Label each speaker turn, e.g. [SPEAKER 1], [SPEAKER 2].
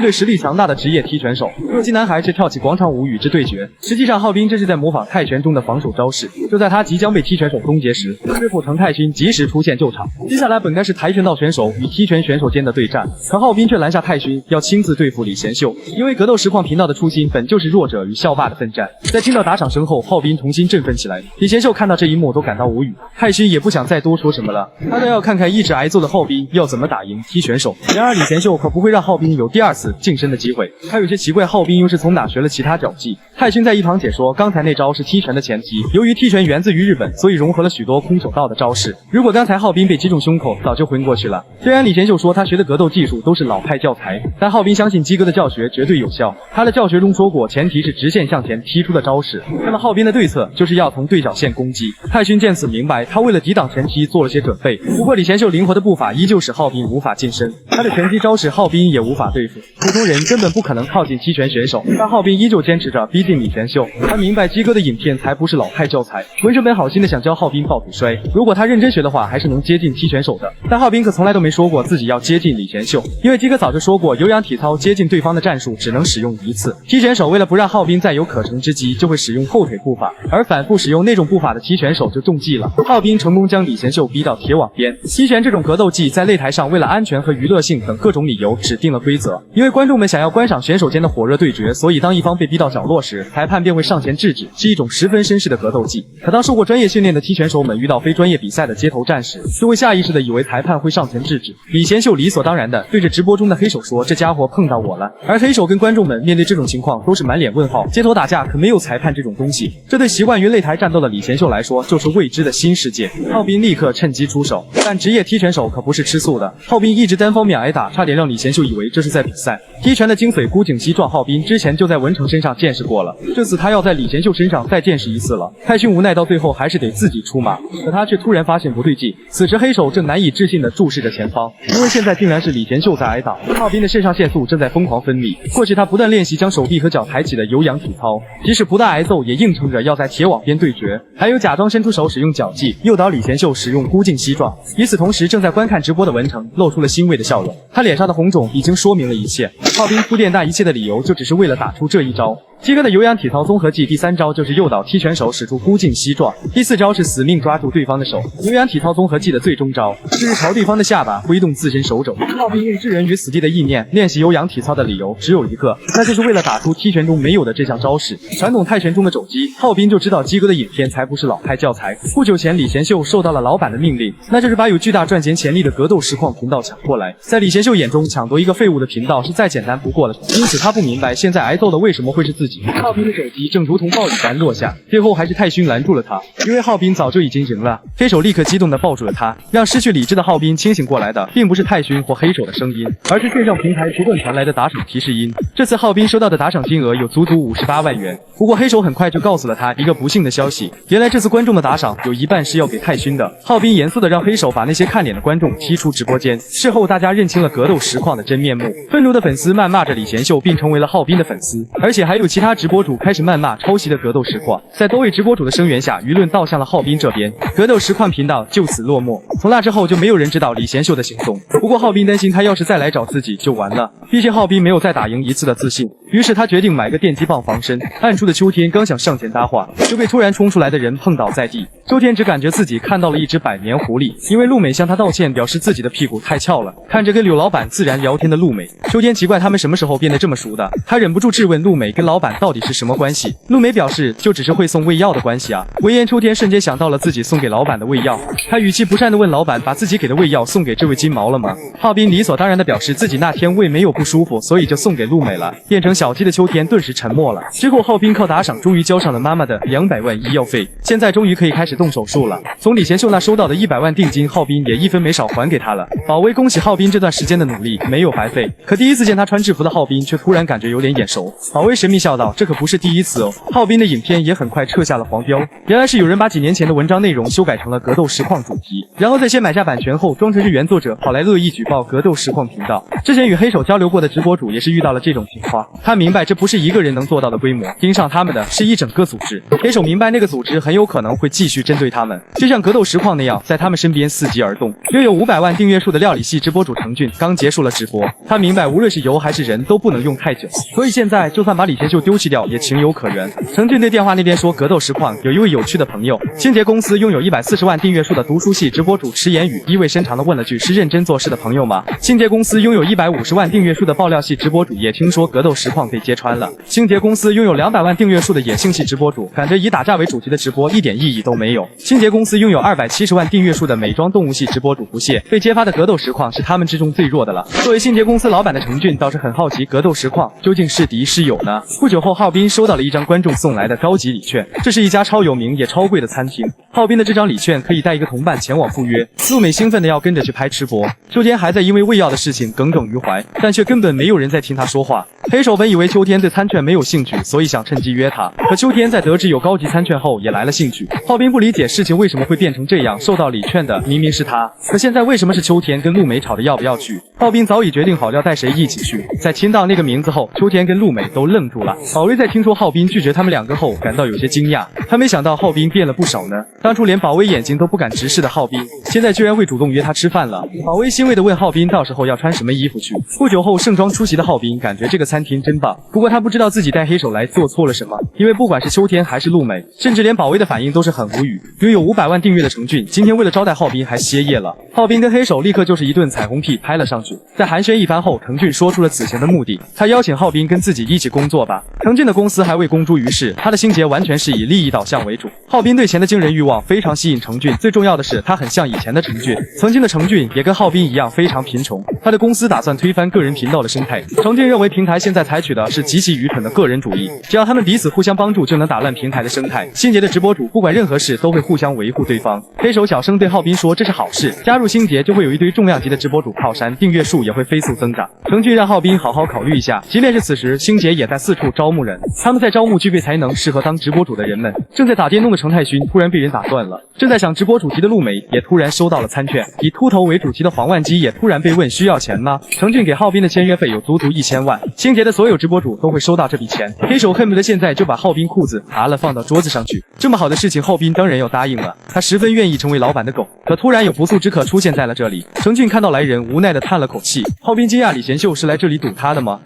[SPEAKER 1] 对实力强大的职业踢拳手，弱鸡男孩却跳起广场舞与之对决。实际上，浩斌这是在模仿泰拳中的防守招式。就在他即将被踢拳手终结时，师傅滕泰勋及时出现救场。接下来本该是跆拳道选手与踢拳选手间的对战，可浩斌却拦下泰勋，要亲自对付李贤秀。因为格斗实况频道的初心本就是弱者与校霸的奋战。在听到打赏声后，浩斌重新振奋起来。李贤秀看到这一幕都感到无语，泰勋也不想再多说什么了，他都要看看一直挨揍的浩斌要怎么打赢踢拳手。然而李贤秀可不会让浩斌有第二次晋升的机会。他有些奇怪，浩斌又是从哪学了其他脚技？泰勋在一旁解说，刚才那招是踢拳的前提，由于踢拳源自于日本，所以融合了许多空手道的招式。如果刚才浩斌被击中胸口，早就昏过去了。虽然李贤秀说他学的格斗技术都是老派教材，但浩斌相信鸡哥的教学绝对有效。他的教学中说过，前提是直线向前踢出的招式。那么浩斌的对策就是要从对角线攻击。泰勋见此明白，他为了抵挡前踢做了些准备。不过李贤秀灵活的步伐依旧使浩斌无法近身，他的拳击招式浩斌也无法对付，普通人根本不可能靠近踢拳选手。但浩斌依旧坚持着逼近李贤秀，他明白鸡哥的影片才不是老派教材，文生本好心的想教浩斌抱腿摔，如果他认真学的话，还是能接近踢拳手的。但浩斌可从来都没说过自己要接近李贤秀，因为鸡哥早就说过，有氧体操接近对方的战术只能使用一次。踢拳手为了不让浩斌再有可乘之机，就会使用后腿步法，而反复使用那种步法的踢拳手就中计了。浩斌成功将李贤秀逼到铁网边。踢拳这种格斗技在擂台上为了安全和娱乐性等各种理由指定了规则，因为观众们想要观赏选手间的火热对决，所以当一方被逼到角落时，裁判便会上前制止，是一种十分绅士的格斗技。可当受过专业训练的踢拳手们遇到非专业比赛的街头战时，就会下意识的以为裁判会上前制止。李贤秀理所当然的对着直播中的黑手说，这家伙碰到我了。而黑手跟观众们面对这种情况都是满脸问号，街头打架可没有裁判这种东西，这对习惯于擂台战斗的李贤秀来说就是未知的新世界。浩斌立刻趁机出手，但职业踢拳手可不是吃素的，浩斌一直单方面挨打，差点让李贤秀以为这是在比赛。踢拳的精髓孤颈膝撞，浩斌之前就在文成身上见识过了，这次他要在李贤秀身上再见识一次了。泰勋无奈到最后还是得自己出马，可他却突然发现不对劲，此时黑手正难以置信地注视着前方，因为现在竟然是李贤秀在挨打。浩斌的肾上腺素正在疯狂分泌，过去他不断练习将手臂和脚抬起的有氧体操，即使不大挨揍也硬撑着要在铁网边对决，还有假装伸出手使用脚技诱导李贤秀使用孤颈膝撞。与此同时，正在观看直播的文成露出了欣慰的笑容，他脸上的红肿已经说明了一切。浩斌铺垫那一切的理由就只是为了打出这一招。鸡哥的有氧体操综合技第3招就是诱导踢拳手使出孤颈膝撞，第4招是死命抓住对方的手。有氧体操综合技的最终招就是朝对方的下巴挥动自身手肘。浩斌用置人于死地的意念练习有氧体操的理由只有一个，那就是为了打出踢拳中没有的这项招式——传统泰拳中的肘击。浩斌就知道鸡哥的影片才不是老派教材。不久前，李贤秀受到了老板的命令，那就是把有巨大赚钱潜力的格斗实况频道抢过来。在李贤秀眼中，抢夺一个废物的频道是再简单不过了，因此他不明白现在挨揍的为什么会是自己。浩斌的肘击正如同暴雨般落下，最后还是泰勋拦住了他，因为浩斌早就已经赢了。黑手立刻激动地抱住了他，让失去理智的浩斌清醒过来的并不是泰勋或黑手的声音，而是线上平台不断传来的打赏提示音。这次浩斌收到的打赏金额有足足58万元。不过黑手很快就告诉了他一个不幸的消息，原来这次观众的打赏有一半是要给泰勋的。浩斌严肃地让黑手把那些看脸的观众踢出直播间。事后大家认清了格斗实况的真面目，愤怒的粉丝谩骂着李贤秀，并成为了浩斌的粉丝，而且还有其他直播主开始谩骂抄袭的格斗实况。在多位直播主的声援下，舆论倒向了浩斌这边，格斗实况频道就此落幕。从那之后就没有人知道李贤秀的行踪。不过浩斌担心他要是再来找自己就完了，毕竟浩斌没有再打赢一次的自信，于是他决定买个电击棒防身。暗处的秋天刚想上前搭话，就被突然冲出来的人碰倒在地。秋天只感觉自己看到了一只百年狐狸，因为陆美向他道歉，表示自己的屁股太翘了。看着跟柳老板自然聊天的陆美，秋天奇怪他们什么时候变得这么熟的，他忍不住质问陆美跟老板到底是什么关系。陆美表示就只是会送胃药的关系啊。闻言，秋天瞬间想到了自己送给老板的胃药，他语气不善地问老板，把自己给的胃药送给这位金毛了吗？浩斌理所当然地表示自己那天胃没有不舒服，所以就送给陆美了。变成小鸡的秋天顿时沉默了。之后浩斌靠打赏终于交上了妈妈的200万医药费，现在终于可以开始动手术了。从李贤秀那收到的100万定金，浩斌也一分没少还给他了。宝威恭喜浩斌这段时间的努力没有白费。可第一次见他穿制服的浩斌却突然感觉有点眼熟。宝威神秘笑道，这可不是第一次哦。浩斌的影片也很快撤下了黄标，原来是有人把几年前的文章内容修改成了格斗实况主题，然后在先买下版权后装成是原作者跑来恶意举报格斗实况频道。之前与黑手交流过的直播主也是遇到了这种情况，他他明白这不是一个人能做到的规模，盯上他们的是一整个组织。黑手明白那个组织很有可能会继续针对他们，就像格斗实况那样，在他们身边伺机而动。约有500万订阅数的料理系直播主程俊刚结束了直播，他明白无论是油还是人都不能用太久，所以现在就算把李贤秀丢弃掉也情有可原。程俊对电话那边说，格斗实况有一位有趣的朋友，星杰公司拥有140万订阅数的读书系直播主迟言语意味深长地问了句：是认真做事的朋友吗？星杰公司拥有150万订阅数的爆料系直播主也听说格斗实况被揭穿了。星杰公司拥有200万订阅数的野性系直播主，感觉以打架为主题的直播一点意义都没有。星杰公司拥有270万订阅数的美妆动物系直播主不屑，被揭发的格斗实况是他们之中最弱的了。作为星杰公司老板的程俊倒是很好奇格斗实况究竟是敌是友呢？不久后，浩斌收到了一张观众送来的高级礼券，这是一家超有名也超贵的餐厅。浩斌的这张礼券可以带一个同伴前往赴约。陆美兴奋的要跟着去拍吃播，秋天还在因为喂药的事情耿耿于怀，但却根本没有人在听他说话。黑手本以为秋天对餐券没有兴趣，所以想趁机约他，可秋天在得知有高级餐券后也来了兴趣。浩斌不理解事情为什么会变成这样，受到礼券的明明是他，可现在为什么是秋天跟陆美吵着要不要去？浩斌早已决定好要带谁一起去，在听到那个名字后，秋天跟陆美都愣住了。宝威在听说浩斌拒绝他们2个后感到有些惊讶，他没想到浩斌变了不少呢。当初连宝威眼睛都不敢直视的浩斌，现在居然会主动约他吃饭了。宝威欣慰地问浩斌到时候要穿什么衣服去。不久后盛装出席的浩斌感觉这个餐厅真棒，不过他不知道自己带黑手来做错了什么，因为不管是秋天还是陆美，甚至连宝威的反应都是很无语。拥有500万订阅的程俊今天为了招待浩斌还歇业了，浩斌跟黑手立刻就是一顿彩虹屁拍了上去。在寒暄一番后，程俊说出了此行的目的，他邀请浩斌跟自己一起工作吧。程俊的公司还未公诸于世，他的心结完全是以利益导向为主。浩斌对钱的惊人欲望非常吸引程俊，最重要的是他很像以前的程俊，曾经的程俊也跟浩斌一样非常贫穷，他的公司打算推翻个人频道的生态。程俊认为平台现在采取的是极其愚蠢的个人主义，只要他们彼此互相帮助就能打乱平台的生态。星杰的直播主不管任何事都会互相维护对方。黑手小声对浩斌说这是好事，加入星杰就会有一堆重量级的直播主靠山，订阅数也会飞速增长。程俊让浩斌好好考虑一下，即便是此时星杰也在四处招募人，他们在招募具备才能适合当直播主的人们。正在打电动的程太勋突然被人打断了，正在想直播主题的陆美也突然收到了餐券，以秃头为主题的黄万基也突然被问需要钱吗？程俊给浩斌的签约费有足足1000万，星杰的所有直播主都会收到这笔钱。黑手恨不得现在就把浩斌裤子扒了放到桌子上去，这么好的事情浩斌当然要答应了，他十分愿意成为老板的狗。可突然有不速之客出现在了这里，程俊看到来人无奈地叹了口气。浩斌惊讶李贤秀是来这里堵他的吗？